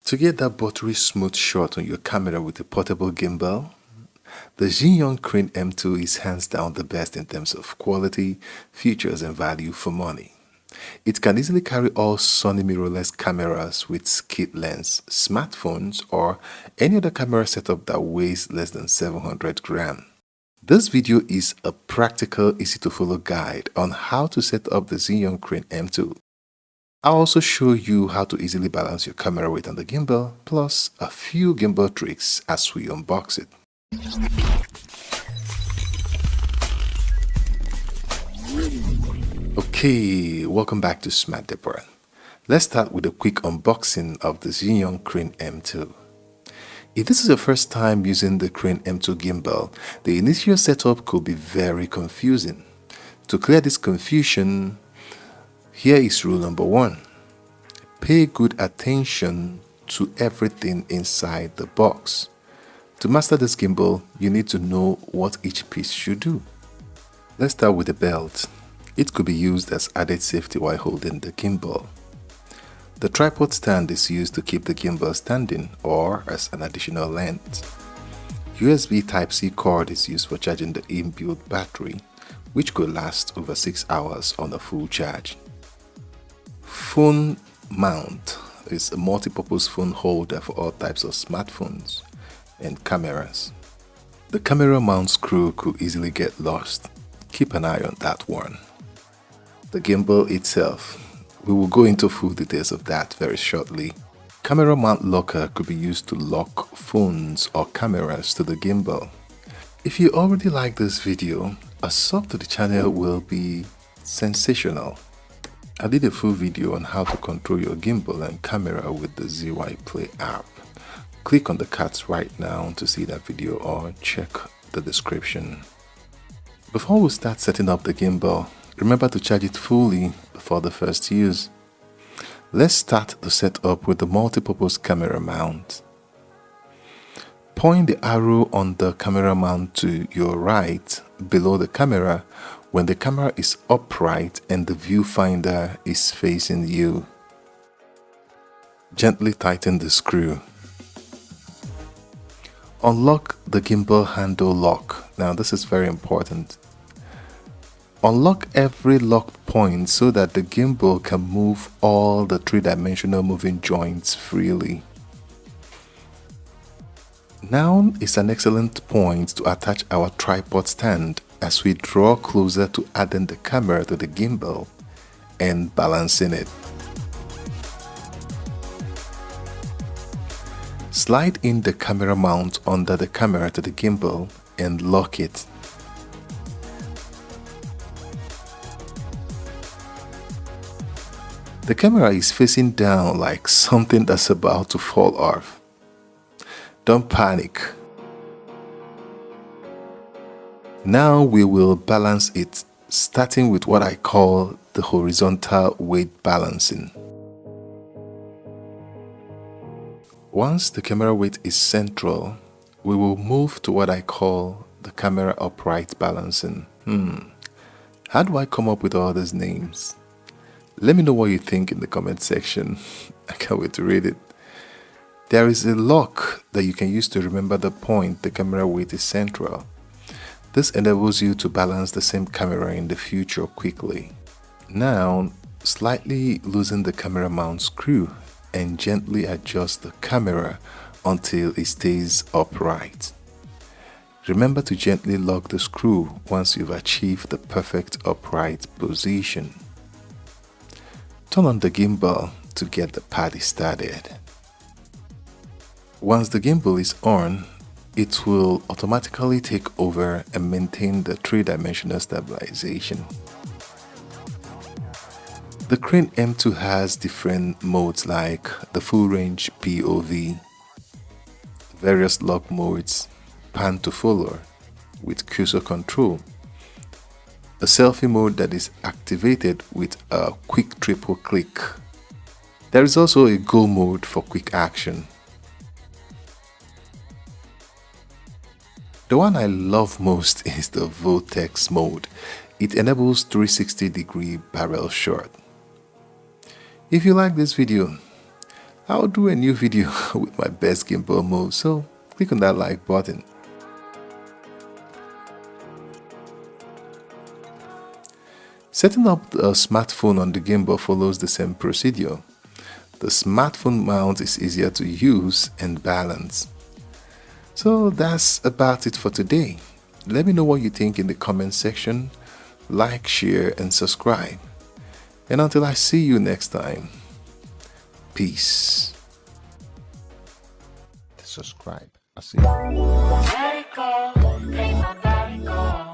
To get that buttery smooth shot on your camera with a portable gimbal, the Zyihun Crane M2 is hands down the best in terms of quality, features and value for money. It can easily carry all Sony mirrorless cameras with kit lens, smartphones or any other camera setup that weighs less than 700 grams. This video is a practical, easy to follow guide on how to set up the Zyihun Crane M2. I'll also show you how to easily balance your camera weight on the gimbal, plus a few gimbal tricks as we unbox it. Okay, welcome back to Smart Depot. Let's start with a quick unboxing of the Zyihun Crane M2. If this is your first time using the Crane M2 gimbal, the initial setup could be very confusing. To clear this confusion, here is rule number 1. Pay good attention to everything inside the box. To master this gimbal, you need to know what each piece should do. Let's start with the belt. It could be used as added safety while holding the gimbal. The tripod stand is used to keep the gimbal standing or as an additional length. USB Type-C cord is used for charging the inbuilt battery, which could last over 6 hours on a full charge. Phone mount is a multi-purpose phone holder for all types of smartphones and cameras. The camera mount screw could easily get lost. Keep an eye on that one. The gimbal itself. We will go into full details of that very shortly. Camera mount locker could be used to lock phones or cameras to the gimbal. If you already like this video, a sub to the channel will be sensational. I did a full video on how to control your gimbal and camera with the ZY Play app. Click on the cards right now to see that video or check the description. Before we start setting up the gimbal, remember to charge it fully before the first use. Let's start the setup with the multi-purpose camera mount. Point the arrow on the camera mount to your right below the camera when the camera is upright and the viewfinder is facing you. Gently tighten the screw. Unlock the gimbal handle lock. Now this is very important. Unlock every locked point so that the gimbal can move all the three-dimensional moving joints freely. Now is an excellent point to attach our tripod stand as we draw closer to adding the camera to the gimbal and balancing it. Slide in the camera mount under the camera to the gimbal and lock it. The camera is facing down like something that's about to fall off. Don't panic. Now we will balance it, starting with what I call the horizontal weight balancing. Once the camera weight is central, we will move to what I call the camera upright balancing. How do I come up with all these names? Let me know what you think in the comment section. I can't wait to read it. There is a lock that you can use to remember the point the camera weight is central. This enables you to balance the same camera in the future quickly. Now, slightly loosen the camera mount screw and gently adjust the camera until it stays upright. Remember to gently lock the screw once you've achieved the perfect upright position. Turn on the gimbal to get the party started. Once the gimbal is on, it will automatically take over and maintain the three-dimensional stabilization. The Crane M2 has different modes like the full range POV, various lock modes, pan to follow with cursor control, a selfie mode that is activated with a quick triple click. There is also a go mode for quick action. The one I love most is the Vortex mode. It enables 360-degree barrel shot. If you like this video, I'll do a new video with my best gimbal move, so click on that like button. Setting up a smartphone on the gimbal follows the same procedure. The smartphone mount is easier to use and balance. So that's about it for today. Let me know what you think in the comment section. Like, share, and subscribe. And until I see you next time, peace. Subscribe. I'll see you.